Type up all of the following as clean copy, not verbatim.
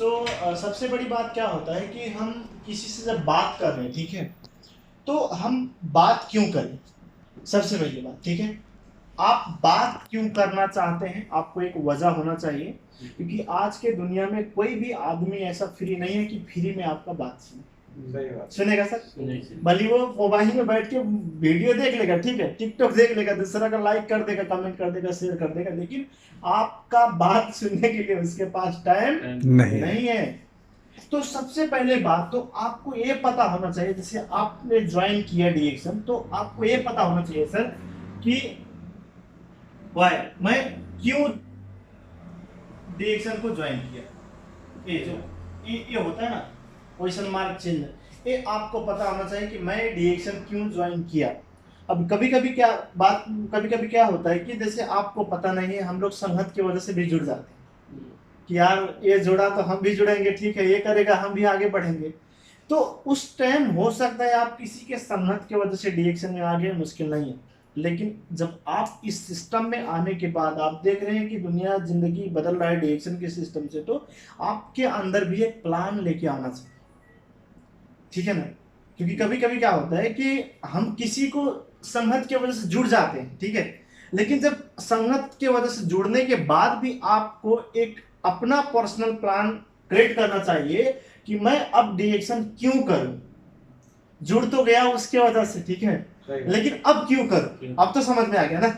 सबसे बड़ी बात क्या होता है कि हम किसी से जब बात कर रहे हैं, ठीक है, तो हम बात क्यों करें। सबसे पहली बात, ठीक है, आप बात क्यों करना चाहते हैं, आपको एक वजह होना चाहिए, क्योंकि आज के दुनिया में कोई भी आदमी ऐसा फ्री नहीं है कि फ्री में आपका बात सुने। सुनेगा सर, भले वो मोबाइल में बैठ के वीडियो देख लेगा, ठीक है, टिकटॉक देख लेगा, दूसरा का लाइक कर देगा, कमेंट कर देगा, शेयर कर देगा, लेकिन आपका बात सुनने के लिए उसके पास टाइम नहीं है। तो सबसे पहले बात तो आपको ये पता होना चाहिए, जैसे आपने ज्वाइन किया डीएक्शन, तो आपको ये पता होना चाहिए सर कि वाई, मैं क्यों डीएक्शन को ज्वाइन किया। ये जो ये होता है ना क्वेश्चन मार्क चिन्ह, ये आपको पता होना चाहिए कि मैं डीएक्शन क्यों ज्वाइन किया। अब कभी कभी क्या होता है कि जैसे आपको पता नहीं है, हम लोग संगत की वजह से भी जुड़ जाते हैं कि यार ये जुड़ा तो हम भी जुड़ेंगे, ठीक है, ये करेगा हम भी आगे बढ़ेंगे। तो उस टाइम हो सकता है आप किसी के संगत की वजह से डीएक्शन में आ गए, मुश्किल नहीं है, लेकिन जब आप इस सिस्टम में आने के बाद आप देख रहे हैं कि दुनिया जिंदगी बदल रहा है डीएक्शन के सिस्टम से, तो आपके अंदर भी एक प्लान लेके आना चाहिए, ठीक है ना। क्योंकि कभी कभी क्या होता है कि हम किसी को संगत की वजह से जुड़ जाते हैं, ठीक है, लेकिन जब संगत की वजह से जुड़ने के बाद भी आपको एक अपना पर्सनल प्लान क्रिएट करना चाहिए कि मैं अब डीएक्शन क्यों करूं। जुड़ तो गया उसके वजह से, ठीक है, लेकिन अब क्यों करूं, अब तो समझ में आ गया ना।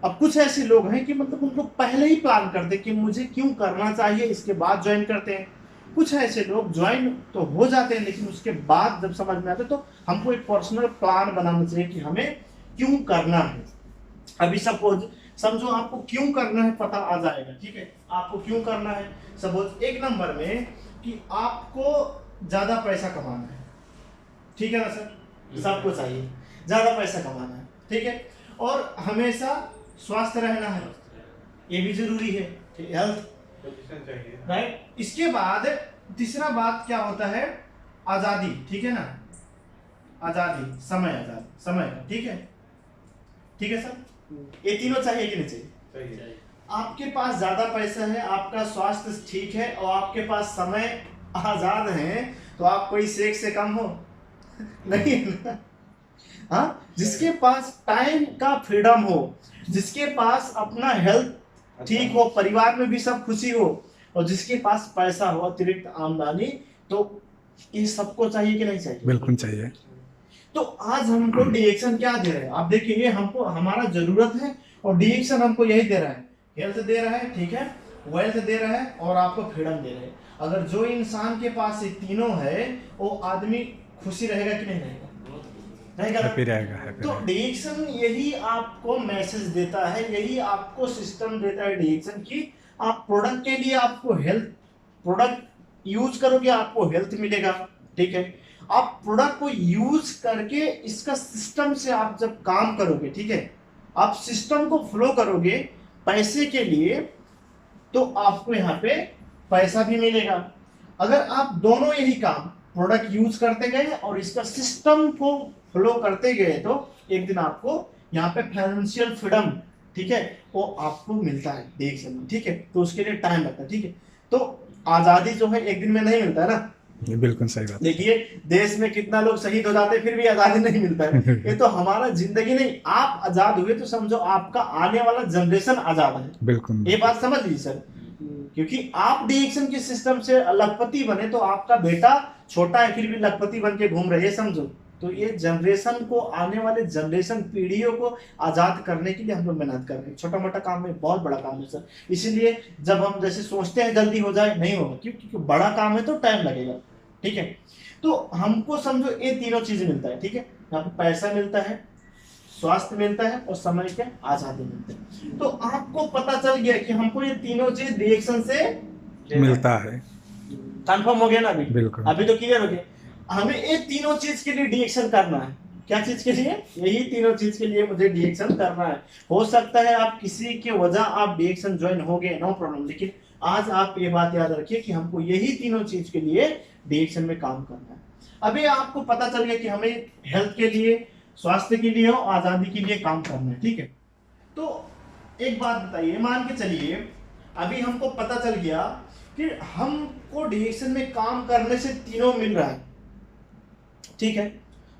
अब कुछ ऐसे लोग हैं कि मतलब उन लोग पहले ही प्लान करते कि मुझे क्यों करना चाहिए, इसके बाद ज्वाइन करते हैं। कुछ ऐसे लोग ज्वाइन तो हो जाते हैं, लेकिन उसके बाद जब समझ में आते तो हमको एक पर्सनल प्लान बनाना चाहिए कि हमें क्यों करना है। अभी सपोज समझो आपको क्यों करना है पता आ जाएगा, ठीक है, आपको क्यों करना है। सपोज एक नंबर में कि आपको ज्यादा पैसा कमाना है, ठीक है ना सर, सबको चाहिए ज्यादा पैसा कमाना है, ठीक है, और हमेशा स्वस्थ रहना है, ये भी जरूरी है, हेल्थ चाहिए, राइट। इसके बाद तीसरा बात क्या होता है, आजादी, ठीक है ना, आजादी, समय का, ठीक है सर, ये तीनों चाहिए कि नहीं चाहिए। आपके पास ज्यादा पैसा है, आपका स्वास्थ्य ठीक है और आपके पास समय आजाद है, तो आप कोई शेख से कम हो नहीं है। हाँ, जिसके पास टाइम का फ्रीडम हो, जिसके पास अपना हेल्थ ठीक हो, परिवार में भी सब खुशी हो, और जिसके पास पैसा हो, अतिरिक्त आमदनी, तो ये सबको चाहिए कि नहीं चाहिए। बिल्कुल चाहिए। तो आज हमको डीएक्शन क्या दे रहे हैं, आप देखिए, हमको हमारा जरूरत है और डीएक्शन हमको यही दे रहा है, हेल्थ दे रहा है, ठीक है, वेल्थ दे रहा है और आपको फ्रीडम दे रहा है। अगर जो इंसान के पास ये तीनों है, वो आदमी खुशी रहेगा कि नहीं रहेगा, रहेगा। तो डीएक्शन यही आपको मैसेज देता है, यही आपको सिस्टम देता है डीएक्शन की, आप प्रोडक्ट के लिए आपको हेल्थ, प्रोडक्ट यूज करोगे आपको हेल्थ मिलेगा, ठीक है, आप प्रोडक्ट को यूज करके इसका सिस्टम से आप जब काम करोगे, ठीक है, आप सिस्टम को फ्लो करोगे पैसे के लिए, तो आपको यहाँ पे पैसा भी मिलेगा। अगर आप दोनों यही काम प्रोडक्ट यूज करते गए और इसका सिस्टम को फ्लो करते गए, तो एक दिन आपको यहाँ पे फाइनेंशियल फ्रीडम, ठीक है, वो आपको मिलता है डीएक्शन में, ठीक है, तो उसके लिए टाइम लगता है, ठीक है। तो आजादी जो है एक दिन में नहीं मिलता है ना, ये बिल्कुल सही बात। देखिए देश में कितना लोग शहीद हो जाते हैं फिर भी आजादी नहीं मिलता है। ये तो हमारा जिंदगी नहीं, आप आजाद हुए तो समझो आपका आने वाला जनरेशन आजाद है, बिल्कुल, ये बात समझ लीजिए सर। क्योंकि आप डीएक्शन के सिस्टम से लखपति बने, तो आपका बेटा छोटा है फिर भी लखपति बन के घूम रहे, समझो। तो ये जनरेशन को, आने वाले जनरेशन पीढ़ियों को आजाद करने के लिए हम लोग मेहनत कर रहे हैं। छोटा मोटा काम में बहुत बड़ा काम है सर, इसीलिए जब हम जैसे सोचते हैं जल्दी हो जाए, नहीं होगा, क्योंकि बड़ा काम है तो टाइम लगेगा, ठीक है। तो हमको समझो ये तीनों चीजें मिलता है, ठीक है, यहाँ पे पैसा मिलता है, स्वास्थ्य मिलता है और समय के आजादी मिलते हैं। तो आपको पता चल गया कि हमको ये तीनों चीज डीएक्शन से मिलता है, कंफर्म हो गया ना अभी, बिल्कुल, अभी तो क्लियर हो गया। हमें ये तीनों चीज के लिए डीएक्शन करना है, क्या चीज के लिए, यही तीनों चीज के लिए मुझे डीएक्शन करना है। हो सकता है आप किसी की वजह आप डीएक्शन ज्वाइन हो गए, नो प्रॉब्लम, लेकिन आज आप ये बात याद रखिए कि हमको यही तीनों चीज के लिए डीएक्शन में काम करना है। अभी आपको पता चल गया कि हमें हेल्थ के लिए, स्वास्थ्य के लिए और आजादी के लिए काम करना है, ठीक है। तो एक बात बताइए, मान के चलिए अभी हमको पता चल गया कि हमको डिएक्शन में काम करने से तीनों मिल रहा है, ठीक है।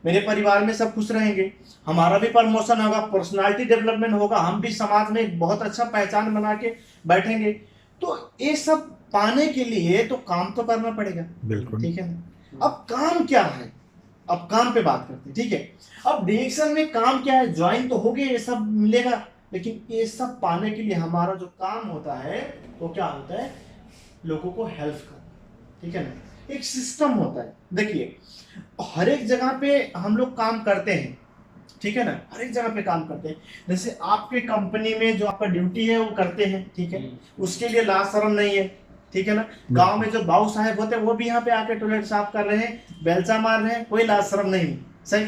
मेरे परिवार में सब खुश रहेंगे, हमारा भी प्रमोशन होगा, पर्सनालिटी डेवलपमेंट होगा, हम भी समाज में बहुत अच्छा पहचान बना के बैठेंगे। तो ये सब पाने के लिए तो काम तो करना पड़ेगा, बिल्कुल, ठीक है ना। अब काम क्या है, अब काम पे बात करते हैं, ठीक है। अब डिएक्शन में काम क्या है, ज्वाइन तो हो गए, ये सब मिलेगा, लेकिन ये सब पाने के लिए हमारा जो काम होता है वो क्या होता है, लोगों को हेल्प करना, ठीक है ना। एक सिस्टम होता है, देखिए हर एक जगह पे हम लोग काम करते हैं, ठीक है ना, हर एक जगह पे काम करते हैं। जैसे आपके कंपनी में जो आपका ड्यूटी है वो करते हैं, ठीक है, उसके लिए लाज शर्म नहीं है, ठीक है ना। गांव में जो बाबू साहब होते हैं वो भी यहाँ पे आके टॉयलेट साफ कर रहे हैं, बेलचा मार रहे हैं, कोई लाज शर्म नहीं, सही,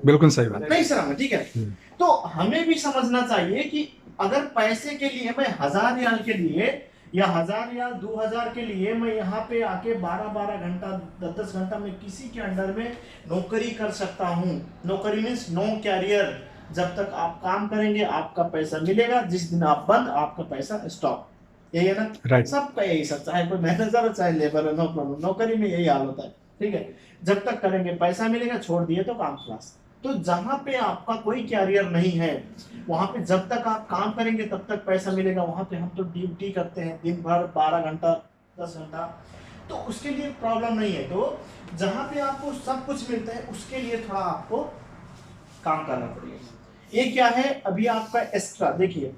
बिल्कुल सही बात, नहीं शर्म है, ठीक है। तो हमें भी समझना चाहिए कि अगर पैसे के लिए मैं 1000 रियाल के लिए या 1000 या 2000 के लिए मैं यहाँ पे आके 12-12 घंटा 10-10 घंटा में किसी के अंडर में नौकरी कर सकता हूँ। नौकरी मीन्स नो कैरियर, जब तक आप काम करेंगे आपका पैसा मिलेगा, जिस दिन आप बंद आपका पैसा स्टॉप, यही है ना, राइट। सबका यही सब, चाहे कोई मैनेजर हो चाहे लेबर हो, नो प्रॉब्लम, नौकरी में यही हाल होता है, ठीक है। जब तक करेंगे पैसा मिलेगा, छोड़ दिए तो काम खलास। तो जहां पे आपका कोई कैरियर नहीं है वहां पे जब तक आप काम करेंगे तब तक पैसा मिलेगा, वहां पे हम तो ड्यूटी करते हैं दिन भर 12 घंटा 10 घंटा, तो उसके लिए प्रॉब्लम नहीं है। तो जहां पे आपको सब कुछ मिलता है उसके लिए थोड़ा आपको काम करना पड़ेगा। ये क्या है, अभी आपका एक्स्ट्रा, देखिए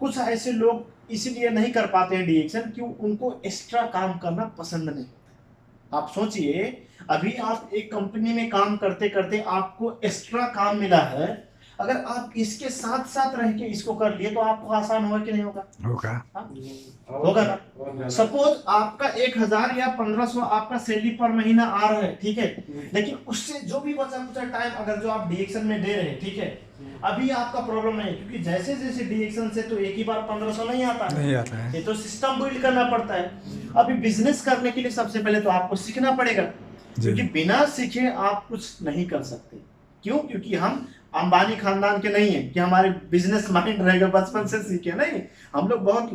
कुछ ऐसे लोग इसीलिए नहीं कर पाते हैं डिएक्शन, क्यों, उनको एक्स्ट्रा काम करना पसंद नहीं। आप सोचिए अभी आप एक कंपनी में काम करते करते आपको एक्स्ट्रा काम मिला है, अगर आप इसके साथ साथ रह के इसको कर लिए तो आपको आसान होगा कि नहीं होगा, होगा ना। सपोज आपका 1000 या 1500 आपका सैलरी पर महीना आ रहा है, ठीक है, लेकिन उससे जो भी बचा कुचा टाइम अगर जो आप डिएक्शन में दे रहे हैं, ठीक है, अभी आपका प्रॉब्लम नहीं है, क्योंकि जैसे जैसे डिएक्शन से तो एक ही बार 1500 नहीं आता है, ये तो सिस्टम बिल्ड करना पड़ता है। अभी बिजनेस करने के लिए सबसे पहले तो आपको सीखना पड़ेगा, क्योंकि बिना सीखे आप कुछ नहीं कर सकते। क्यों, क्योंकि हम अंबानी खानदान के नहीं है कि हमारे बिजनेस माइंड रहेगा, बचपन से सीखे नहीं, हम लोग बहुत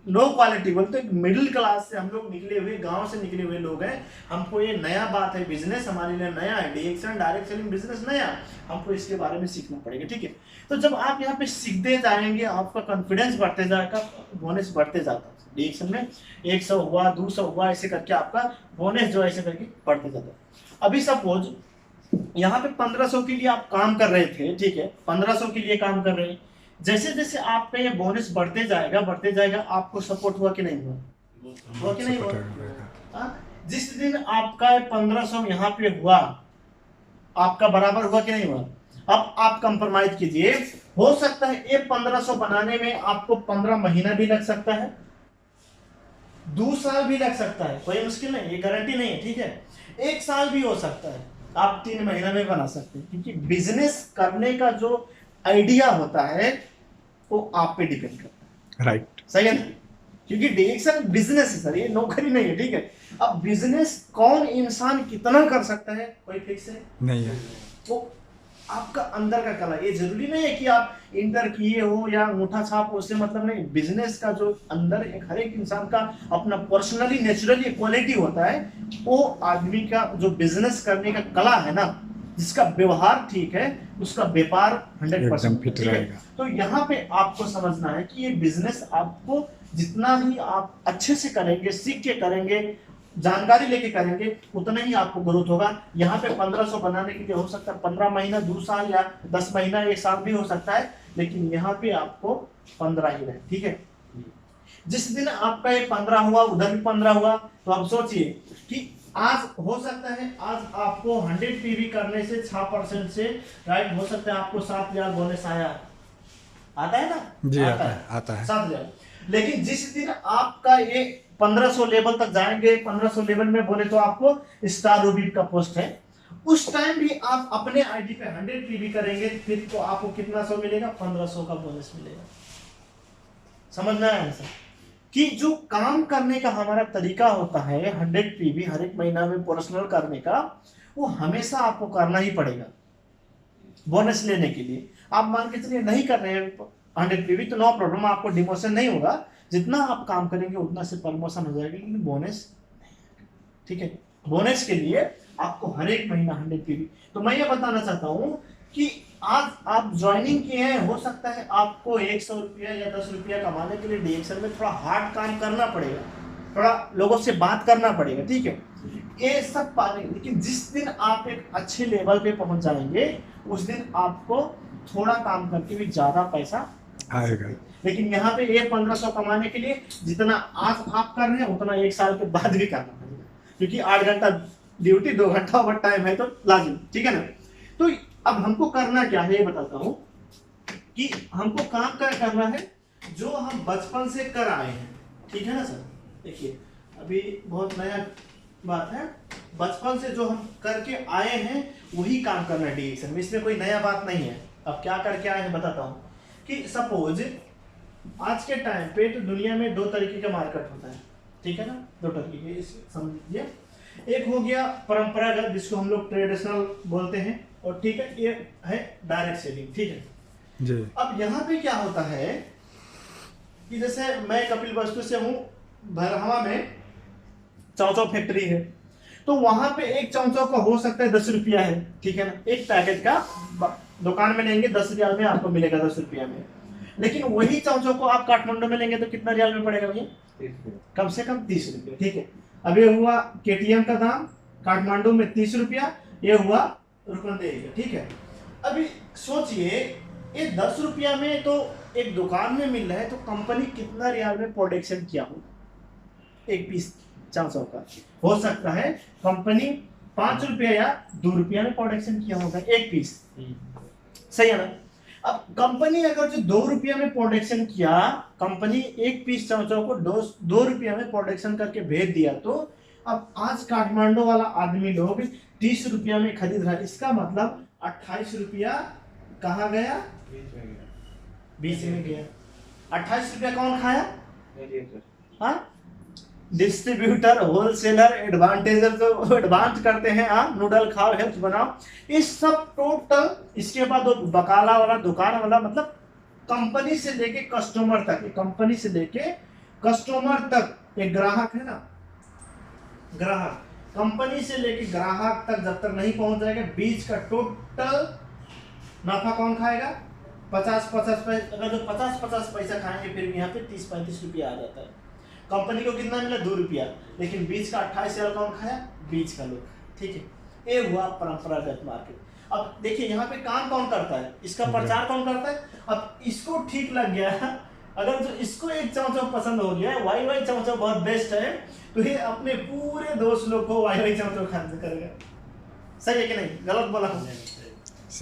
लो क्वालिटी, बोलते मिडिल क्लास से हम लोग निकले हुए, गांव से निकले हुए लोग हैं। हमको ये नया बात है, बिजनेस हमारे लिए नया है, डिएक्शन डायरेक्ट सेलिंग बिजनेस नया, हमको इसके बारे में सीखना पड़ेगा, ठीक है। तो जब आप यहाँ पे सीखते जाएंगे आपका कॉन्फिडेंस बढ़ते जाएगा, बोनस बढ़ते जाता है। डिएक्शन में 100 हुआ 200 हुआ ऐसे करके आपका बोनस जो ऐसे करके बढ़ते जाता है। अभी सपोज यहाँ पे 1500 के लिए आप काम कर रहे थे, ठीक है, 1500 के लिए काम कर रहे हैं, जैसे जैसे आपका ये बोनस बढ़ते जाएगा, आपको सपोर्ट हुआ कि नहीं हुआ कि नहीं हुआ। जिस दिन आपका 1500 यहाँ पे हुआ आपका बराबर हुआ कि नहीं हुआ। अब आप कंप्रोमाइज कीजिए, हो सकता है ये 1500 बनाने में आपको 15 महीना भी लग सकता है, 2 साल भी लग सकता है, कोई मुश्किल नहीं, ये गारंटी नहीं है, ठीक है। 1 साल भी हो सकता है, आप 3 महीना में बना सकते हैं, क्योंकि बिजनेस करने का जो आइडिया होता है वो आप पे डिपेंड करता है, राइट, सही है ना। क्योंकि डिएक्शन बिजनेस है सर, ये नौकरी नहीं है, ठीक है। अब बिजनेस कौन इंसान कितना कर सकता है कोई फिक्स है नहीं है, तो आपका अंदर का कला, ये जरूरी नहीं है कि आप इंटर किए हो या अंगूठा छाप हो, उससे मतलब नहीं। बिजनेस का जो अंदर एक हर एक इंसान का अपना पर्सनली नेचुरली क्वालिटी होता है, वो आदमी का जो बिजनेस करने का कला है ना, जिसका व्यवहार ठीक है उसका व्यापार 100% फिट रहेगा। तो यहाँ पे आपको समझना है कि ये बिजनेस आपको जितना ही आप अच्छे से करेंगे, सीख के करेंगे, जानकारी लेके करेंगे, उतना ही आपको ग्रोथ होगा। यहाँ पे 1500 बनाने के लिए हो सकता है 15 महीना 2 साल या 10 महीना 1 साल भी हो सकता है, लेकिन यहाँ पे आपको 15 ही रहे, ठीक है। जिस दिन आपका ये 15 हुआ उधर भी 15 हुआ, तो आप सोचिए कि आज हो सकता है आज आपको 100 पीवी करने से 6% से राइट हो सकता है आपको 7000 बोनस आया, आता है ना जी, आता है 7000। लेकिन जिस दिन आपका ये 1500 लेवल तक जाएंगे, 1500 लेवल में बोले तो आपको स्टार रूबी का पोस्ट है, उस टाइम भी आप अपने आईडी पे 100 पीवी करेंगे, फिर तो आपको कितना 100 मिलेगा, 1500 का बोनस मिलेगा। समझना है सर कि जो काम करने का हमारा तरीका होता है 100 पीवी हर एक महीना में पर्सनल करने का, वो हमेशा आपको करना ही पड़ेगा बोनस लेने के लिए। आप मान के चलिए नहीं कर रहे हैं 100 पीवी तो नो प्रॉब्लम, आपको डिमोशन नहीं होगा, जितना आप काम करेंगे उतना से प्रमोशन हो जाएगा, लेकिन बोनस, ठीक है, बोनस के लिए आपको हर एक महीना 100 PV। तो मैं ये बताना चाहता हूँ कि आज आप ज्वाइनिंग किए हैं, हो सकता है आपको 100 रुपया या 10 रुपया कमाने के लिए डीएक्शन में थोड़ा हार्ड काम करना पड़ेगा, थोड़ा लोगों से बात करना पड़ेगा, ठीक है, ये सब पाने, लेकिन जिस दिन आप एक अच्छे लेवल पे पहुंच जाएंगे उस दिन आपको थोड़ा काम करके भी ज्यादा पैसा आएगा। लेकिन यहाँ पे ये 1500 कमाने के लिए जितना आज आप कर रहे हैं उतना 1 साल के बाद भी करना पड़ेगा, क्योंकि 8 घंटा ड्यूटी, 2 घंटा ओवर टाइम है तो लाजिम, ठीक है ना। तो अब हमको करना क्या है ये बताता हूँ कि हमको काम क्या करना है जो हम बचपन से कर आए हैं, ठीक है ना सर। देखिए अभी बहुत नया बात है, बचपन से जो हम करके आए हैं वही काम करना है डीएक्शन में, इसमें कोई नया बात नहीं है। अब क्या करके आए हैं बताता हूँ कि सपोज आज के टाइम पे तो दुनिया में 2 तरीके का मार्केट होता है, ठीक है ना, 2 तरीके समझ लीजिए। एक हो गया परंपरागत जिसको हम लोग ट्रेडिशनल बोलते हैं, और ठीक है ये है डायरेक्ट सेलिंग, ठीक है जी। अब यहाँ पे क्या होता है कि जैसे मैं कपिल वस्तु से हूँ, भरहवा में चाव फैक्ट्री है, तो वहां पे एक चाव का हो सकता है 10 रुपया है, ठीक है ना, एक पैकेट का दुकान में लेंगे 10 रियाल में आपको मिलेगा 10 रुपया में। लेकिन वही चाव को आप काठमांडू में लेंगे तो कितना रियाल में पड़ेगा भैया, कम से कम 30 रुपया, ठीक है। अब ये हुआ केटीएम का दाम काठमांडू में 30 रुपया, ये हुआ रुपनदेही, ठीक है। अभी सोचिए ये 10 रुपया में तो एक दुकान में मिल रहा है, तो कंपनी कितना रियाल में प्रोडक्शन किया होगा एक पीस चाव का, हो सकता है कंपनी 5 रुपया या 2 रुपया में प्रोडक्शन किया होगा एक पीस, सही है ना। अब कंपनी अगर जो 2 रुपया में प्रोडक्शन किया, कंपनी एक पीस चाव को 2 रुपया में प्रोडक्शन करके भेज दिया, तो अब आज काठमांडू वाला आदमी लोग 30 रुपया में खरीद रहा है, इसका मतलब 28 रुपया कहाँ गया, बीच में गया। 28 रुपया कौन खाया, हाँ, डिस्ट्रीब्यूटर, होलसेलर, एडवांटेजर जो एडवांस करते हैं, आप नूडल खाओ हेल्थ बनाओ, इस सब टोटल। इसके बाद बकाला वाला, दुकान वाला, मतलब कंपनी से लेके कस्टमर तक, कंपनी से लेके कस्टमर तक, एक ग्राहक है ना, ग्राहक, कंपनी से लेके ग्राहक तक जब तक नहीं पहुंच जाएगा, बीच का टोटल नफा कौन खाएगा, 50-50 पैसा। अगर जो 50-50 पैसा खाएंगे फिर यहाँ पे 30-35 रुपया आ जाता है। कंपनी को कितना मिला, 2 रुपया, लेकिन बीच का 28 रियाल कौन खाया, बीच का लोग, ठीक है। ये हुआ परंपरागत मार्केट। अब देखिए यहाँ पे काम कौन करता है, इसका प्रचार कौन करता है। अब इसको ठीक लग गया, अगर जो इसको एक चाव पसंद हो गया, वाई चाव बहुत बेस्ट है, तो ये अपने पूरे दोस्त लोग को वाई चाव खाने करेगा। सही है कि नहीं, गलत बोला हूँ,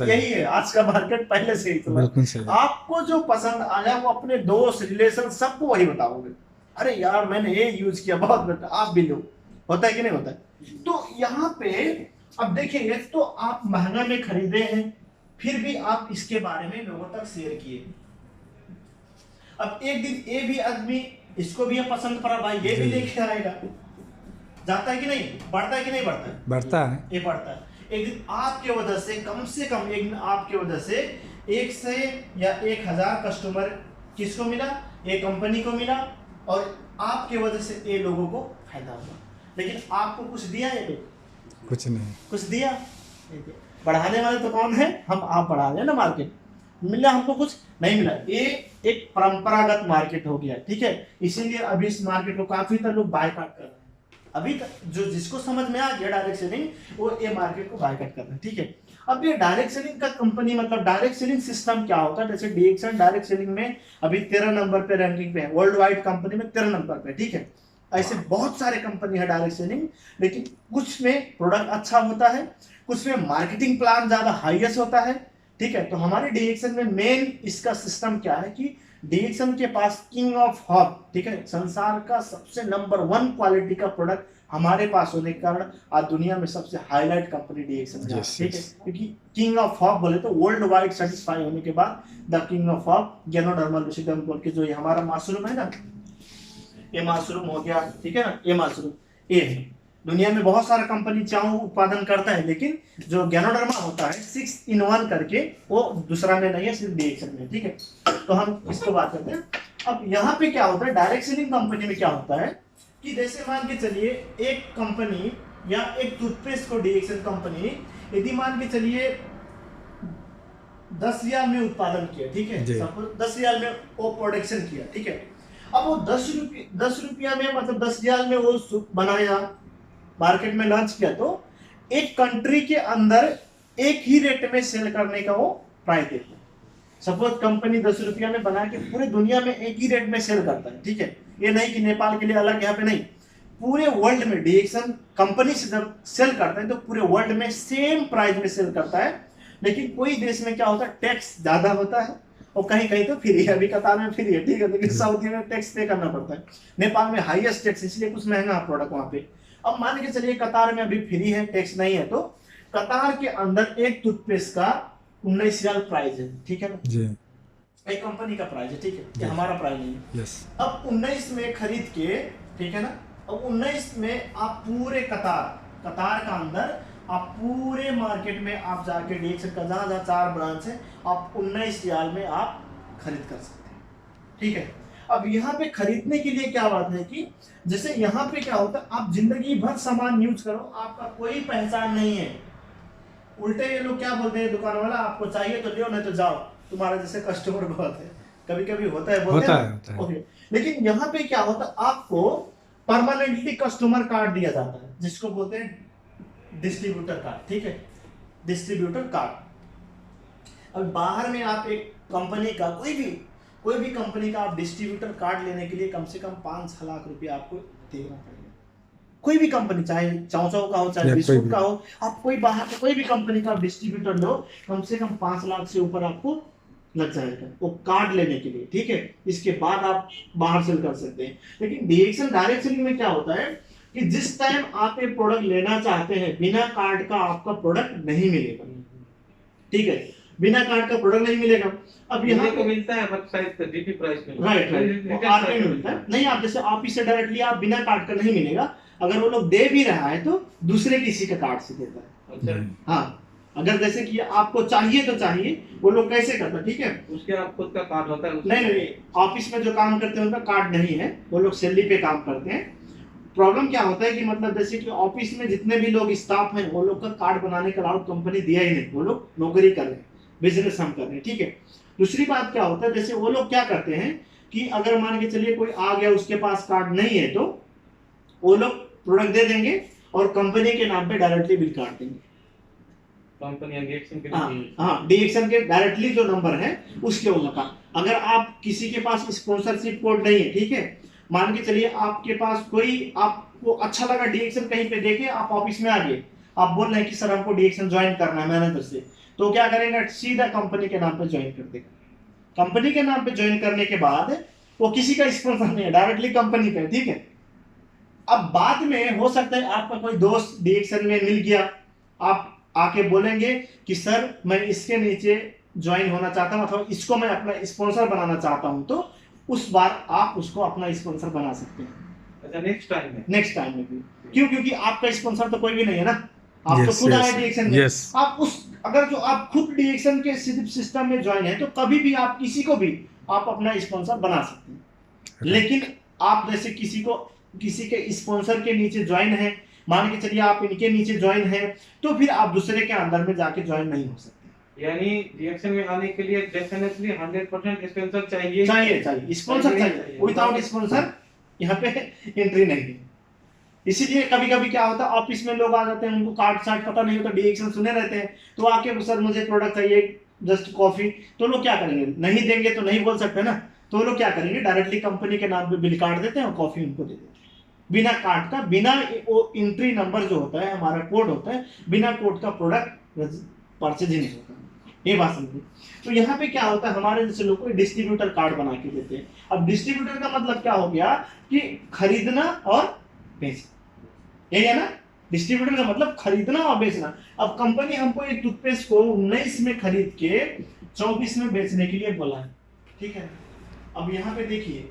यही है आज का मार्केट, पहले से ही। तो आपको जो पसंद आया वो अपने दोस्त, रिलेशन, सबको वही बताओगे, अरे यार मैंने ये यूज किया, बहुत बेटर, आप भी लो, होता है कि नहीं होता है। तो यहाँ पे अब देखेंगे तो आप महंगा में खरीदे हैं, फिर भी आप इसके बारे में लोगों तक शेयर किए। अब एक दिन ये भी आदमी, इसको भी पसंद पड़ा, भाई ये भी लेके आएगा, जाता है कि नहीं, बढ़ता है कि नहीं बढ़ता है, बढ़ता है, ये बढ़ता है। एक दिन आपके वजह से, कम से कम एक दिन आपके वजह से 1 से या 1000 कस्टमर किसको मिला, ये कंपनी को मिला, और आपके वजह से ये लोगों को फायदा हुआ। लेकिन आपको कुछ दिया ये लोग, कुछ नहीं, कुछ दिया नहीं दिया। बढ़ाने वाले तो कौन है, हम, आप बढ़ा रहे हैं ना मार्केट, मिला हमको कुछ नहीं मिला। ये एक परंपरागत मार्केट हो गया, ठीक है। इसीलिए अभी इस मार्केट को काफी तरह लोग बायकॉट कर रहे हैं। अभी तक जो जिसको समझ में आ गया डायरेक्ट सेलिंग, वो ये मार्केट को बायकॉट कर रहे हैं, ठीक है। अब ये डायरेक्ट सेलिंग का कंपनी, मतलब डायरेक्ट सेलिंग सिस्टम क्या होता है, जैसे डीएक्शन डायरेक्ट सेलिंग में अभी 13 नंबर पे रैंकिंग पे है, वर्ल्ड वाइड कंपनी में 13 नंबर पे, ठीक है। ऐसे बहुत सारे कंपनी है डायरेक्ट सेलिंग, लेकिन कुछ में प्रोडक्ट अच्छा होता है, कुछ में मार्केटिंग प्लान ज्यादा हाईएस्ट होता है, ठीक है। तो हमारे डीएक्शन में मेन इसका सिस्टम क्या है कि डीएक्शन के पास किंग ऑफ हॉब, ठीक है, संसार का सबसे नंबर 1 क्वालिटी का प्रोडक्ट हमारे पास होने के कारण आज दुनिया में सबसे हाईलाइट कंपनी डीएक्शन है, ठीक है। क्योंकि किंग ऑफ हॉब बोले तो वर्ल्ड वाइड सेटिस्फाई होने के बाद द किंग ऑफ हॉब गैनोडर्मल लुसिडम बोल के, जो ये हमारा मशरूम है ना, ये मशरूम हो गया, ठीक है ना, ये मशरूम, ये दुनिया में बहुत सारा कंपनी चाव उत्पादन करता है, लेकिन जो गैनोडर्मा होता है 6 in 1 करके, वो दूसरा में नहीं है, सिर्फ डीएक्शन में, ठीक है। तो हम इसको बात करते हैं। अब यहाँ पे क्या होता है, डायरेक्ट सेलिंग कंपनी में क्या होता है कि जैसे मान के चलिए एक कंपनी या एक टूथपेस्ट को डीएक्शन कंपनी यदि मान के चलिए 10,000 में उत्पादन किया, ठीक है, सपोज 10,000 में वो प्रोडक्शन किया, ठीक है। अब वो 10 रुपया में मतलब 10,000 में वो बनाया, मार्केट में लॉन्च किया, तो एक कंट्री के अंदर एक ही रेट में सेल करने का वो प्राइस देता है। सपोज कंपनी 10 रुपया में बना के पूरे दुनिया में एक ही रेट में सेल करता है, ठीक है। ये नहीं कि नेपाल के लिए अलग, यहाँ पे नहीं, पूरे वर्ल्ड में डीएक्शन कंपनी से जब सेल करता है तो पूरे वर्ल्ड में सेम प्राइस में सेल करता है। लेकिन कोई देश में क्या होता है, टैक्स ज्यादा होता है और कहीं कहीं तो फ्री है, अभी कतार में फ्री है, ठीक है, लेकिन सऊदी में टैक्स पे करना पड़ता है। नेपाल में हाईएस्ट टैक्स, इसलिए कुछ महंगा प्रोडक्ट वहां पे। अब मान के चलिए कतार में अभी फ्री है, टैक्स नहीं है, तो कतार के अंदर एक टूथपेस्ट का 19,000 प्राइस है, ठीक है ना जी, एक कंपनी का प्राइस है, ठीक है, ये हमारा प्राइस नहीं है। अब 19 में खरीद के, ठीक है ना, अब 19 में आप पूरे कतार का अंदर आप पूरे मार्केट में आप जाके डीएक्शन का जहाँ 4 ब्रांच है, आप 19,000 में आप खरीद कर सकते हैं, ठीक है। अब यहाँ पे खरीदने के लिए क्या बात है कि जैसे यहाँ पे क्या होता है, आप जिंदगी भर सामान यूज करो, आपका कोई पहचान नहीं है। उल्टे ये लोग क्या बोलते हैं, दुकान वाला आपको चाहिए तो लियो नहीं तो जाओ, तुम्हारा जैसे कस्टमर बहुत है, कभी कभी होता है, बोलते हैं ओके। लेकिन यहाँ पे क्या होता है, आपको परमानेंटली कस्टमर कार्ड दिया जाता है, जिसको बोलते हैं डिस्ट्रीब्यूटर कार्ड, ठीक है, डिस्ट्रीब्यूटर कार्ड। अब बाहर में आप एक कंपनी का कोई भी कंपनी का आप डिस्ट्रीब्यूटर कार्ड लेने के लिए कम से कम 5 लाख रुपया आपको देना पड़ेगा। कोई भी कंपनी, चाहे चाव का हो, चाहे बिस्कुट का हो, आप कोई बाहर का कोई भी कंपनी का डिस्ट्रीब्यूटर लो, कम से कम 5 लाख से ऊपर आपको लग जाएगा वो कार्ड लेने के लिए, ठीक है। इसके बाद आप बाहर सेल कर सकते हैं। लेकिन डीएक्शन डायरेक्ट सेलिंग में क्या होता है कि जिस टाइम आप एक प्रोडक्ट लेना चाहते हैं, बिना कार्ड का आपका प्रोडक्ट नहीं मिलेगा, ठीक है, बिना कार्ड का प्रोडक्ट नहीं मिलेगा। अब यहाँ को मिलता है वेबसाइट पर डीपी प्राइस में, राइट आरपी में मिलता है, नहीं आप जैसे ऑफिस से डायरेक्टली आप बिना कार्ड का नहीं मिलेगा। अगर वो लोग दे भी रहा है तो दूसरे किसी का कार्ड से देता है। अच्छा हाँ, अगर जैसे कि आपको चाहिए तो चाहिए, वो लोग कैसे करता है, ठीक है, उसके आप खुद का कार्ड होता है। नहीं, ऑफिस में जो काम करते हैं उनका कार्ड नहीं है, वो लोग सैलरी पे काम करते हैं। प्रॉब्लम क्या होता है कि मतलब जैसे कि ऑफिस में जितने भी लोग स्टाफ हैं, वो लोग का कार्ड बनाने का अलाउड कंपनी दिया ही नहीं, वो लोग नौकरी कर रहे हैं, बिजनेस हम कर रहे हैं, ठीक है। दूसरी बात क्या होता है, जैसे वो लोग क्या करते हैं कि अगर मान के चलिए कोई आ गया, उसके पास कार्ड नहीं है, तो वो लोग प्रोडक्ट दे देंगे और कंपनी के नाम पे डायरेक्टली बिल काट देंगे। कंपनी डीएक्शन के डीएक्शन के डायरेक्टली जो नंबर है उसके वो का। अगर आप किसी के पास स्पॉन्सरशिप कोड नहीं है, ठीक है, मान के चलिए आपके पास कोई, आपको अच्छा लगा डीएक्शन कहीं पे देखे, आप ऑफिस में आ गए, आप बोल रहे हैं कि सर हमको डीएक्शन ज्वाइन करना है मैनेजर से, तो क्या करेंगे, सीधा कंपनी के नाम पे ज्वाइन कर देगा। कंपनी के नाम पे ज्वाइन करने के बाद वो किसी का स्पॉन्सर नहीं है, डायरेक्टली कंपनी पे, ठीक है। अब बाद में हो सकता है आपका कोई दोस्त डीएक्शन में मिल गया, आप आके बोलेंगे कि सर मैं इसके नीचे ज्वाइन होना चाहता हूं, अथवा इसको मैं अपना स्पॉन्सर बनाना चाहता हूं, तो उस बार आप उसको अपना स्पॉन्सर बना सकते हैं। अच्छा, नेक्स्ट टाइम में भी क्यों, क्योंकि आपका स्पॉन्सर तो कोई भी नहीं है ना, आप तो खुद आए डीएक्शन में। आप उस, अगर जो आप खुद डीएक्शन के सिस्टम में ज्वाइन है, तो कभी भी आप किसी को भी आप अपना स्पॉन्सर बना सकते हैं। लेकिन आप जैसे किसी के स्पॉन्सर के नीचे ज्वाइन है, मान के चलिए आप इनके नीचे ज्वाइन है, तो फिर आप दूसरे के अंदर में जाके ज्वाइन नहीं हो सकते। यानी डीएक्शन में आने के लिए डेफिनेटली 100% स्पॉन्सर चाहिए, स्पॉन्सर चाहिए, विदाउट स्पॉन्सर यहाँ पे एंट्री नहीं है। इसीलिए कभी कभी क्या होता है, ऑफिस में लोग आ जाते हैं, उनको कार्ड सार्ट पता नहीं होता, डीएक्शन सुने रहते हैं, तो आके सर मुझे प्रोडक्ट चाहिए जस्ट कॉफी, तो लोग क्या करेंगे, नहीं देंगे तो नहीं बोल सकते ना, तो लोग क्या करेंगे, डायरेक्टली कंपनी के नाम पे बिल काट देते हैं और कॉफी उनको दे देते हैं, बिना कार्ड का, बिना वो एंट्री नंबर जो होता है हमारा कोड होता है, बिना कोड का प्रोडक्ट परचेज नहीं होता। ये बात समझिए। तो यहाँ पे क्या होता है, हमारे जैसे लोग को डिस्ट्रीब्यूटर कार्ड बना के देते हैं। अब डिस्ट्रीब्यूटर का मतलब क्या हो गया कि खरीदना और बेचना, यही है ना, डिस्ट्रीब्यूटर का मतलब खरीदना और बेचना। अब कंपनी हमको एक टूथपेस्ट को 19 में खरीद के 24 में बेचने के लिए बोला है, ठीक है। अब यहाँ पे देखिए,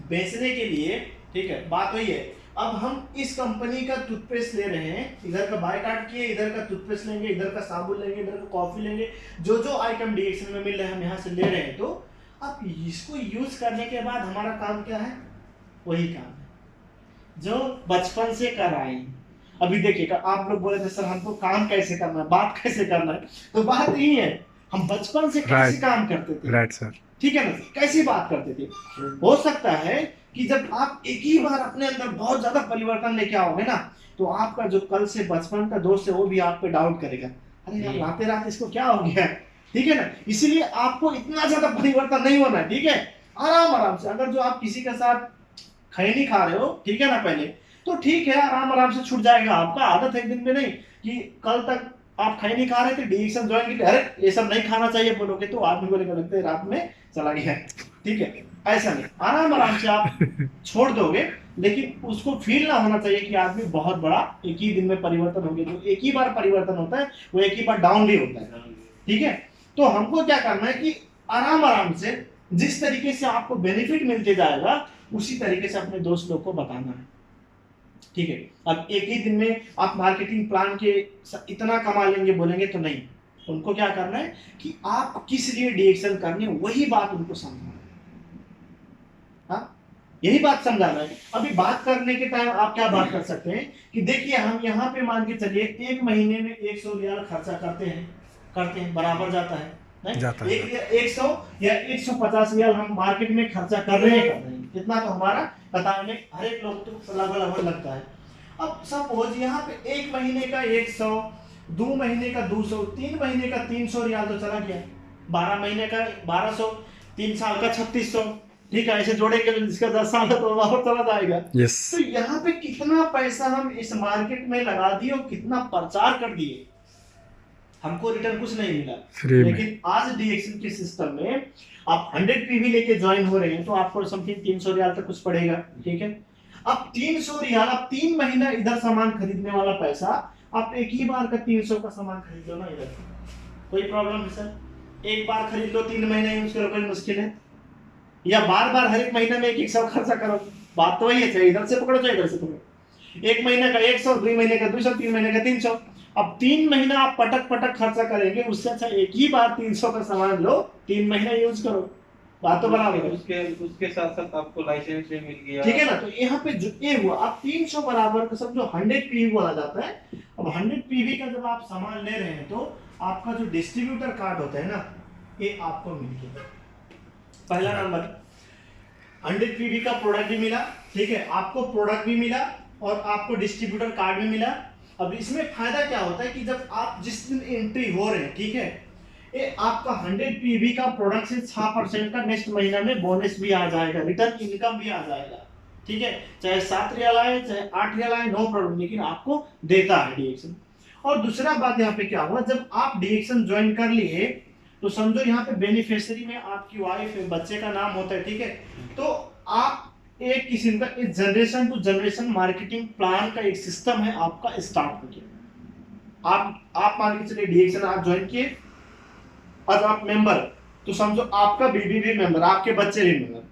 बेचने के लिए, ठीक है, बात वही है। अब हम इस कंपनी का टूथपेस्ट ले रहे हैं, इधर का बाय कार्ड किए, इधर का टूथपेस्ट लेंगे, इधर का साबुन लेंगे, इधर का कॉफी लेंगे, जो जो आइटम डीएक्शन में मिल रहे हैं हम यहाँ से ले रहे हैं। तो अब इसको यूज करने के बाद हमारा काम क्या है, वही काम है जो बचपन से कर आए हैं। अभी देखिएगा, आप लोग बोले थे सर हमको काम कैसे करना है, बात कैसे करना है, तो बात यही है, हम बचपन से कैसे Right. काम करते थे, राइट सर। ठीक है ना सर, कैसी बात करते थे। हो सकता है कि जब आप एक ही बार अपने अंदर बहुत ज्यादा परिवर्तन लेके आओगे ना, तो आपका जो कल से बचपन का दोस्त है वो भी आप पे डाउट करेगा, अरे यार राते रात इसको क्या हो गया, ठीक है ना। इसीलिए आपको इतना ज्यादा परिवर्तन नहीं होना है, ठीक है, आराम आराम से। अगर जो आप किसी के साथ खैनी खा रहे हो, ठीक है ना, पहले तो ठीक है, आराम आराम से छूट जाएगा आपका। आदत एक दिन में नहीं कि कल तक आप खैनी खा रहे थे, डीएक्शन ज्वाइन की, अरे ये सब नहीं खाना चाहिए बोलोगे तो आदमी बोलेगा लगता है रात में चला गया, ठीक है। ऐसा नहीं, आराम आराम से आप छोड़ दोगे, लेकिन उसको फील ना होना चाहिए कि आदमी बहुत बड़ा एक ही दिन में परिवर्तन हो गया। जो एक ही बार परिवर्तन होता है वो एक ही बार डाउन भी होता है, ठीक है। तो हमको क्या करना है कि आराम आराम से जिस तरीके से आपको बेनिफिट मिलते जाएगा उसी तरीके से अपने दोस्त लोग को बताना है, ठीक है। अब एक ही दिन में आप मार्केटिंग प्लान के इतना कमा लेंगे बोलेंगे तो नहीं, उनको क्या करना है कि आप किस लिए डीएक्शन करने, वही बात उनको समझाना है, हाँ, यही बात समझाना है। अभी बात करने के टाइम आप क्या बात कर सकते हैं कि देखिए हम यहाँ पे मान के चलिए एक महीने में 100 रियाल खर्चा करते हैं, बराबर जाता है, नहीं जाता है। 100 या 150 रियाल हम मार्केट में खर्चा कर रहे हैं, कितना तो हमारा बताने में हर एक लोग तो लगभग लगता है। अब सपोज यहाँ पे एक महीने का 100, 2 महीने का 200, 3 महीने का 300 रियाल तो चला गया, 12 महीने का 1200, 3 साल का 3600, ठीक है। ऐसे जोड़ेंगे तो जिसका 10 साल है तो और चला जाएगा। यस। तो यहाँ पे कितना पैसा हम इस मार्केट में लगा दिए और कितना प्रचार कर दिए, हमको रिटर्न कुछ नहीं मिला। लेकिन आज डीएक्शन के सिस्टम में आप 100 पीवी लेके ज्वाइन हो रहे हैं तो आपको समथिंग 300 रियाल तक कुछ पड़ेगा, ठीक है। अब 300 रियाल, आप 3 महीना इधर सामान खरीदने वाला पैसा आप एक ही बार का 300 का सामान खरीद लो ना इधर, कोई प्रॉब्लम है सर? एक बार खरीद लो, 3 महीने यूज करो, कोई मुश्किल है? या बार बार हर एक महीने में एक 100 खर्चा करो, बात तो वही है, चाहे इधर से पकड़ो चाहे इधर से पकड़ो। एक महीने का 100, 2 महीने का 200, 3 महीने का 300। अब 3 महीना आप पटक पटक खर्चा करेंगे, उससे अच्छा एक ही बार 300 का सामान लो, 3 महीना यूज करो, बात तो बराबर है। उसके साथ साथ आपको लाइसेंस भी मिल गया, ठीक है ना। तो यहाँ पे जो ये हुआ, आप 300 बराबर का समझो 100 पीवी बोला जाता है। अब 100 पीवी का जब आप सामान ले रहे हैं तो आपका जो डिस्ट्रीब्यूटर कार्ड होता है ना, ये आपको मिल गया। पहला नंबर 100 पीवी का प्रोडक्ट भी मिला, ठीक है, आपको प्रोडक्ट भी मिला और आपको डिस्ट्रीब्यूटर कार्ड भी मिला। अब इसमें फायदा क्या होता है कि जब आप जिस दिन एंट्री हो रहे हैं, ठीक है, ये आपका 100 पीवी का प्रोडक्ट से 6% का नेक्स्ट महीना में बोनस भी आ जाएगा, रिटर्न इनकम भी आ जाएगा, ठीक है। चाहे 7 रियाल आए चाहे 8 रियाल आए, नो प्रॉब्लम, लेकिन आपको देता है डीएक्शन। और दूसरा बात यहाँ पे क्या हुआ, जब आप डीएक्शन ज्वाइन कर लिए तो समझो यहाँ पे बेनिफिशियरी में आपकी वाइफ है, बच्चे का नाम होता है, ठीक है। तो आप एक किस्म का एक generation to generation marketing plan का एक सिस्टम है आपका स्टार्ट हो गया। आप मान के चलिए डीएक्शन आप ज्वाइन किए, आज आप मेंबर, तो समझो आपका बीबी भी मेंबर, आपके बच्चे भी मेंबर।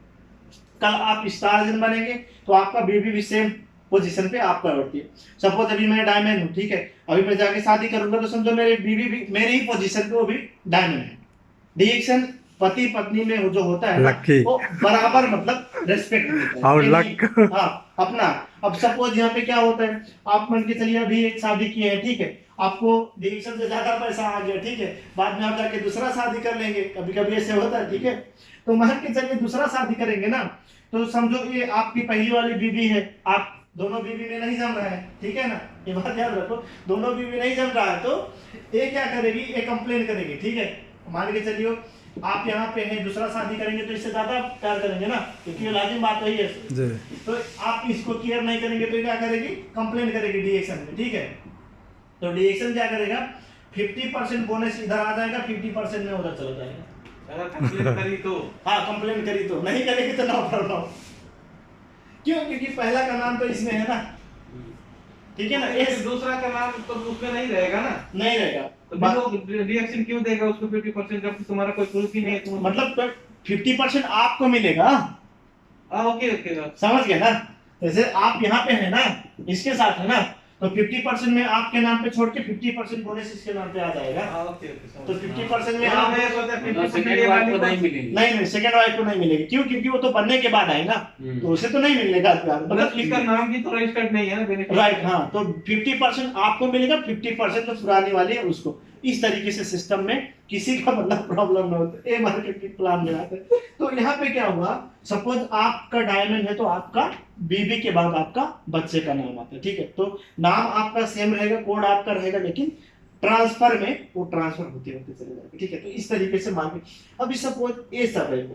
कल आप स्टार जन बनेंगे तो आपका बीबी भी सेम पोजीशन पे आपका बैठती है। सपोज अभी मैं डायमंड हूँ, ठीक है, अभी मैं जाके शादी करूंगा तो समझो मेरे बीबी भी मेरी ही पोजीशन पे वो भी डायमंड है। डीएक्शन पति पत्नी में जो होता है ना, वो बराबर मतलब रेस्पेक्ट देता है। हाँ अपना। अब सपोज यहाँ पे क्या होता है, आप मान के चलिए अभी एक शादी किए हैं, ठीक है, आपको डीएक्शन से ज्यादा पैसा आ गया, ठीक है, बाद में आप जाके दूसरा शादी कर लेंगे, कभी कभी ऐसे होता है, ठीक है। तो मान के चलिए दूसरा शादी करेंगे ना, तो समझो ये आपकी पहली वाली बीवी है, आप दोनों बीवी में नहीं जम रहा है, ठीक है ना, ये बात याद रखो, दोनों बीवी नहीं जम रहा है तो ये क्या करेगी, ये कंप्लेन करेगी, ठीक है। मान के चलिए आप यहाँ पे हैं, दूसरा शादी करेंगे तो इससे ज्यादा प्यार करेंगे ना, क्योंकि ये लाजिम बात वही है। तो आप इसको केयर नहीं करेंगे तो क्या करेगी, कंप्लेन करेगी डीएक्शन में, ठीक है। तो डीएक्शन क्या करेगा, 50% बोनस इधर आ जाएगा, 50% में उधर चला जाएगा। अगर कंप्लेन करी तो, हाँ कंप्लेन करी तो, नहीं करेगी तो नो प्रॉब्लम। क्यों, क्योंकि पहला का नाम तो इसमें है ना, ठीक है ना। एक दूसरा का नाम तो उसमें नहीं रहेगा ना, नहीं रहेगा तो रिएक्शन क्यों देगा उसको 50% जब तुम्हारा कोई प्रूफ ही नहीं है। मतलब 50% आपको मिलेगा। ओके ओके समझ गए ना, जैसे आप यहाँ पे है ना, इसके साथ है ना, तो 50% में आपके नाम पे छोड़ के 50% बोनस इसके नाम पे आ जाएगा। ओके ओके तो 50% में हाँ आप मैं सोचा 50% सेकंड वाइफ को नहीं मिलेगी। नहीं सेकंड वाइफ को नहीं मिलेगी। क्यों? क्योंकि वो तो बनने के बाद आएगा, तो उसे तो नहीं मिलेगा प्यार। मतलब इसका नाम भी तो रजिस्टर्ड नहीं है ना बेनिफिट। राइट, हाँ। तो 50% आपको मिलेगा, 50% तो पुरानी वाली है उसको। इस तरीके से सिस्टम में किसी का मतलब प्रॉब्लम ना हो। ए मार्केटिंग प्लान में आते हैं। तो यहाँ पे क्या हुआ, सपोज आपका डायमंड है तो आपका बीबी के बाद आपका बच्चे का नाम आता है, ठीक है। तो नाम आपका सेम रहेगा, कोड आपका रहेगा, लेकिन ट्रांसफर में वो ट्रांसफर होते होते चले जाएगा, ठीक है। तो इस तरीके से मार्केट, अभी सपोज ये सब है।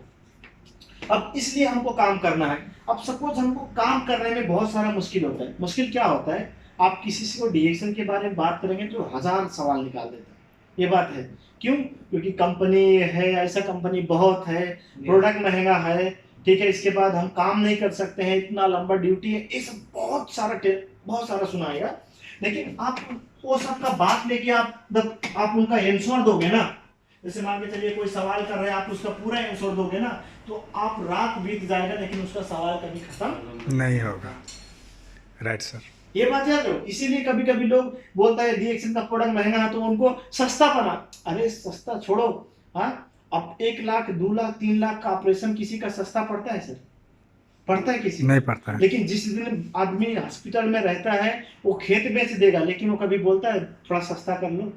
अब इसलिए हमको काम करना है। अब सपोज हमको काम करने में बहुत सारा मुश्किल होता है। मुश्किल क्या होता है, आप किसी से को डीएक्शन के बारे में बात करेंगे तो 1000 सवाल निकाल देता है। ये बात है। क्यों? क्योंकि कंपनी है, ऐसा कंपनी बहुत है, प्रोडक्ट महंगा है, ठीक है। इसके बाद हम काम नहीं कर सकते हैं, इतना लंबा ड्यूटी है, ये सब बहुत सारा सुनाएगा। लेकिन आप वो सब का बात लेके आप उनका आंसर दोगे ना, जैसे मान के चलिए कोई सवाल कर रहे हैं, आप उसका पूरा आंसर दोगे ना, तो आप रात बीत जाएगा लेकिन उसका सवाल कभी खत्म नहीं होगा। राइट सर, ये बात याद रखो। इसीलिए कभी कभी लोग बोलता है डीएक्शन का प्रोडक्ट महंगा है तो उनको सस्ता बना। अरे सस्ता छोड़ो, हाँ। अब 1 लाख 2 लाख 3 लाख का ऑपरेशन किसी का सस्ता पड़ता है सर? पड़ता है किसी? नहीं पड़ता है। लेकिन जिस दिन आदमी हॉस्पिटल में रहता है वो खेत बेच देगा, लेकिन वो कभी बोलता है थोड़ा सस्ता कर लो?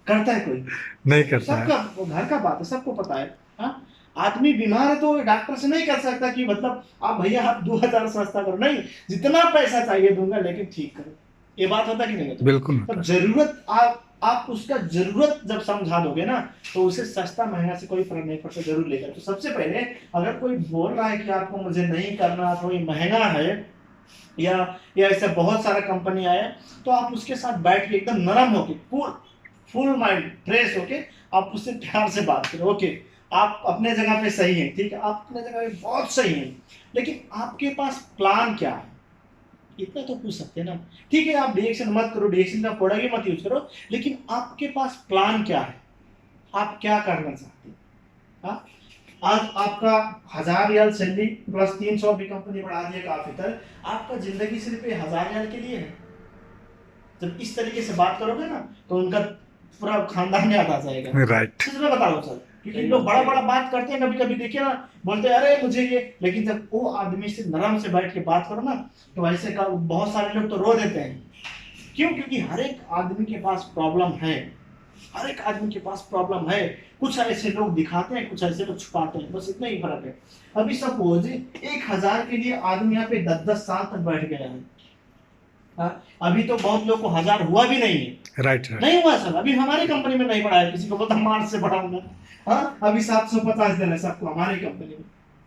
करता है कोई? नहीं करता है। सबका घर का बात है, सबको पता है। हाँ, आदमी बीमार है तो डॉक्टर से नहीं कर सकता कि मतलब आप भैया आप 2000 सस्ता करो, नहीं, जितना पैसा चाहिए दूंगा लेकिन ठीक करो। ये बात होता कि नहीं होता? बिल्कुल तब जरूरत आप उसका जरूरत जब समझा दोगे ना, तो उसे सस्ता महंगा से कोई फर्क नहीं पड़ता, जरूर लेगा। तो सबसे पहले अगर कोई बोल रहा है कि आपको मुझे नहीं करना, थोड़ी महंगा है, या ऐसा बहुत सारा कंपनी आया, तो आप उसके साथ बैठ के एकदम नरम होके, फुल माइंड फ्रेश होके आप उससे प्यार से बात करो। ओके, आप अपने जगह पे सही हैं, ठीक है, आप अपने जगह पे बहुत सही हैं, लेकिन आपके पास प्लान क्या है, इतना तो पूछ सकते हैं ना। ठीक है, आप डीएक्शन मत करो, डीएक्शन का प्रोडक्ट ही मत यूज करो, लेकिन आपके पास प्लान क्या है, आप क्या करना चाहते हैं? हाँ, आज आपका 1000 रियाल सैलरी प्लस 300 भी कंपनी बढ़ा दिए काफी तर, आपका जिंदगी सिर्फ 1000 रियाल के लिए है। जब इस तरीके से बात करोगे ना, तो उनका पूरा खानदान याद आ जाएगा। राइट। मैं बता रहा हूँ सर, क्योंकि लोग बड़ा बड़ा बात करते हैं, कभी कभी देखिए ना, बोलते हैं अरे मुझे ये, लेकिन जब वो आदमी से नरम से बैठ के बात करो ना, तो ऐसे का बहुत सारे लोग तो रो देते हैं। क्यों? क्योंकि हर एक आदमी के पास प्रॉब्लम है, हर एक आदमी के पास प्रॉब्लम है। कुछ ऐसे लोग दिखाते हैं, कुछ ऐसे लोग छुपाते हैं, बस इतना ही फर्क है। अभी सपोज 1000 के लिए आदमी यहाँ पे 10-10 साल तक बैठ गया है। हाँ, अभी तो बहुत लोग को 1000 हुआ भी नहीं है। राइट। नहीं हुआ सर, अभी हमारी कंपनी में नहीं बढ़ाया, किसी को बोलता मार्च से बढ़ाऊंगा। हाँ, अभी 750 दिन है सबको हमारी कंपनी में,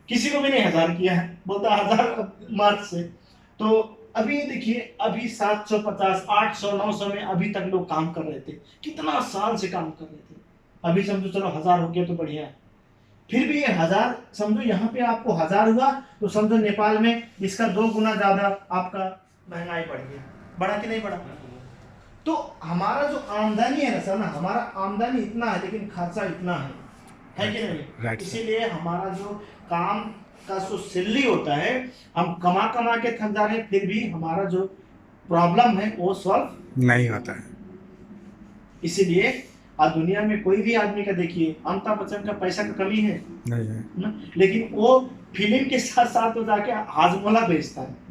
किसी को भी नहीं 1000 किया है, बोलता 1000 मार्च से। तो अभी देखिए, अभी 750 800 900 में अभी तक लोग काम कर रहे थे, कितना साल से काम कर रहे थे। अभी समझो चलो 1000 हो गया तो बढ़िया है। फिर भी ये 1000 समझो, यहाँ पे आपको 1000 हुआ तो समझो नेपाल में इसका 2 गुना ज्यादा आपका महंगाई बढ़ गया, बढ़ा कि नहीं बढ़ा? तो हमारा जो आमदनी है ना सर ना, हमारा आमदनी इतना है लेकिन खर्चा इतना है कि नहीं? Right. इसीलिए हमारा जो काम का जो सैलरी होता है, हम कमा कमा के थक जा रहे हैं, फिर भी हमारा जो प्रॉब्लम है वो सॉल्व नहीं होता है। इसीलिए आज दुनिया में कोई भी आदमी का देखिए, अमिताभ बच्चन का पैसा का कमी है नहीं है ना, लेकिन वो फिल्म के साथ साथ तो जाके हाजमोला बेचता है।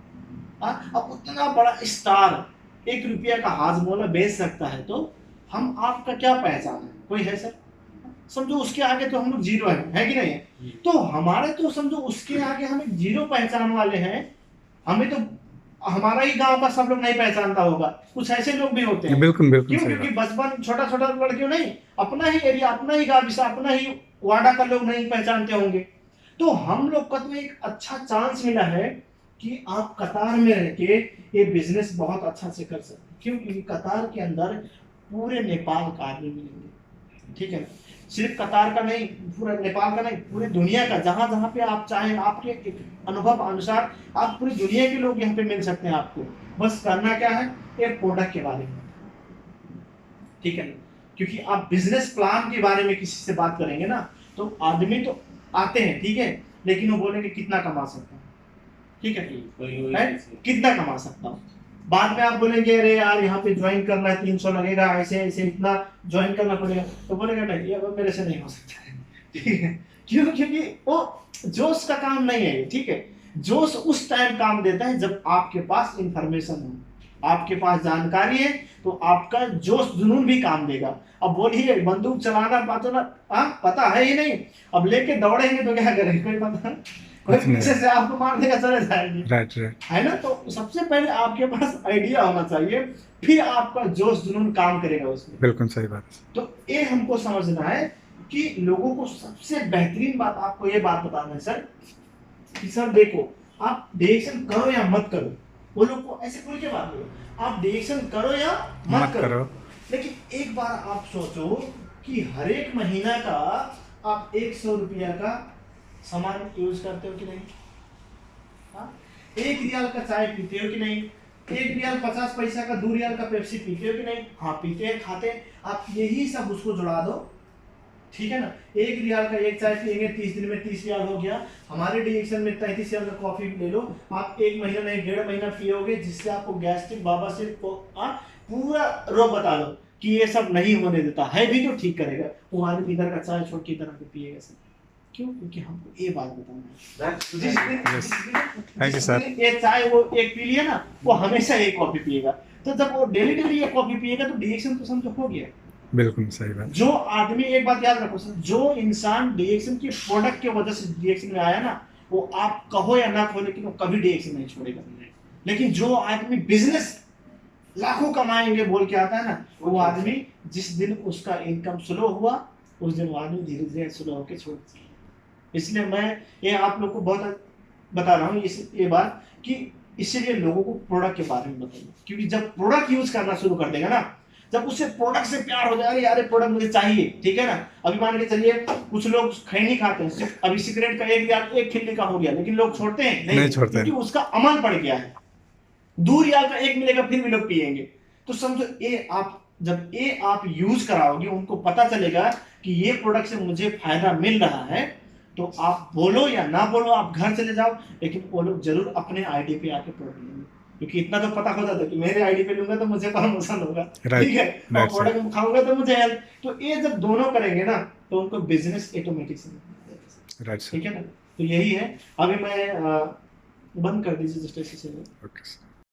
अब उतना बड़ा स्टार 1 रुपया का हाजमोला बेच सकता है, तो हम आपका क्या पहचान है? कोई है सर? समझो उसके आगे तो हम लोग जीरो है कि नहीं? तो हमारे तो समझो उसके आगे हम एक जीरो पहचान वाले हैं। हमें तो हमारा ही गांव का सब लोग नहीं पहचानता होगा, कुछ ऐसे लोग भी होते हैं। बिल्कुल बिल्कुल क्यों? सही क्योंकि बात। बचपन छोटा छोटा लड़कियों नहीं, अपना ही एरिया, अपना ही गांव, अपना ही वाडा का लोग नहीं पहचानते होंगे। तो हम लोग को तो एक अच्छा चांस मिला है कि आप कतार में रह के ये बिजनेस बहुत अच्छा से कर सकते हैं। क्यों? क्योंकि कतार के अंदर पूरे नेपाल का आदमी मिलेंगे, ठीक है? सिर्फ कतार का नहीं, पूरा नेपाल का नहीं, पूरे दुनिया का, जहां जहां पे आप चाहें, आपके अनुभव अनुसार आप पूरी दुनिया के लोग यहाँ पे मिल सकते हैं आपको। बस करना क्या है, एक प्रोडक्ट के बारे में, ठीक है? क्योंकि आप बिजनेस प्लान के बारे में किसी से बात करेंगे ना, तो आदमी तो आते हैं, ठीक है, लेकिन वो बोलेंगे कितना कमा सकता हूँ, ठीक है, कितना कमा सकता हूँ, बाद में आप बोलेंगे अरे यार यहाँ पे ज्वाइन करना है 300 लगेगा, ऐसे ऐसे इतना ज्वाइन करना पड़ेगा, तो बोलेगा नहीं ये मेरे से नहीं हो सकता है। ठीक है, क्यों? क्योंकि वो जोश का काम नहीं है, ठीक है। जोश उस टाइम काम देता है जब आपके पास इंफॉर्मेशन हो, आपके पास जानकारी है, तो आपका जोश जुनून भी काम देगा। अब बोलिए बंदूक चलाना पता है ही नहीं, अब लेके दौड़ेंगे तो क्या करेंगे, कोई पता, कोई कुछ नहीं। पीछे से आपको मार देगा, चले जाएंगे, राइट राइट है ना। तो सबसे पहले आपके पास आइडिया होना चाहिए, फिर आपका जोश जुनून काम करेगा उसमें। बिल्कुल सही बात है। तो ये हमको समझना है कि लोगों को सबसे बेहतरीन बात आपको ये बात बताना है सर, कि सर देखो आप डायरेक्शन करो या मत करो, वो लोग को ऐसे खुल के बात करो, आप डायरेक्शन करो या मत करो। लेकिन एक बार आप सोचो कि हर एक महीना का आप 100 रुपया का सामान यूज करते हो कि नहीं? हाँ? 1 रियाल का चाय पीते हो कि नहीं? 1 रियाल 50 पैसा का 2 रियाल का पेप्सी पीते हो कि नहीं? हाँ पीते हैं, खाते हैं। आप यही सब उसको जुड़ा दो, ठीक है ना। 1 रियाल का एक चाय पियेंगे, 30 दिन में 30 रियाल हो गया। हमारे डायरेक्शन में 33 रियाल का कॉफी ले लो, आप 1 महीना नहीं 1.5 महीना पियोगे, जिससे आपको गैस्ट्रिक बाबासिर को पूरा रोग बता दो कि ये सब नहीं होने देता है, भी तो ठीक करेगा। वो आदमी इधर का चाय छोड़ के इधर आके पिएगा सर, क्यों? क्योंकि हमको ये बात बताना है। Thank you sir. ये चाय वो एक पी लिया ना, वो हमेशा एक कॉफी पिएगा, तो जब वो डेली डेली एक कॉफी पिएगा तो डायरेक्शन तो समझो हो गया। बिल्कुल सही बात। जो आदमी, एक बात याद रखो सर, जो इंसान डायरेक्शन के प्रोडक्ट की वजह से डायरेक्शन में आया ना, वो आप कहो या ना कहो लेकिन वो कभी डायरेक्शन नहीं छोड़ेगा। लेकिन जो आदमी बिजनेस लाखों कमाएंगे बोल के आता है ना, वो आदमी जिस दिन उसका इनकम स्लो हुआ, उस दिन वो आदमी धीरे धीरे स्लो होकर छोड़ देता है। इसलिए मैं ये आप लोग को बहुत बता रहा हूँ ये बात, कि इसलिए लोगों को प्रोडक्ट के बारे में बताइए, क्योंकि जब प्रोडक्ट यूज करना शुरू कर देगा ना, जब उससे प्रोडक्ट से प्यार हो जाएगा, यार प्रोडक्ट मुझे चाहिए, ठीक है ना। अभी मान के चलिए कुछ लोग खैनी खाते हैं, अभी सिगरेट का एक खिल्ली का हो गया, लेकिन लोग छोड़ते हैं नहीं छोड़ते, क्योंकि उसका अमल पड़ गया है। 2 रियाल का एक मिलेगा फिर भी लोग पिएंगे। तो समझो ये आप जब ये आप यूज कराओगे, उनको पता चलेगा कि ये प्रोडक्ट से मुझे फायदा मिल रहा है, तो आप बोलो या ना बोलो, आप घर चले जाओ, लेकिन वो लोग जरूर अपने आईडी पे आके प्रोडक्ट लेंगे, क्योंकि इतना तो पता होता था कि मेरे आईडी पे लूंगा तो मुझे प्रमोशन होगा, ठीक है, और प्रोडक्ट खाऊंगा तो मुझे हेल्प। तो ये जब दोनों करेंगे ना, तो उनको बिजनेस ऑटोमेटिक से, राइट ठीक है ना। तो यही है। अभी मैं बंद कर दीजिए जस्ट ऐसे। ओके।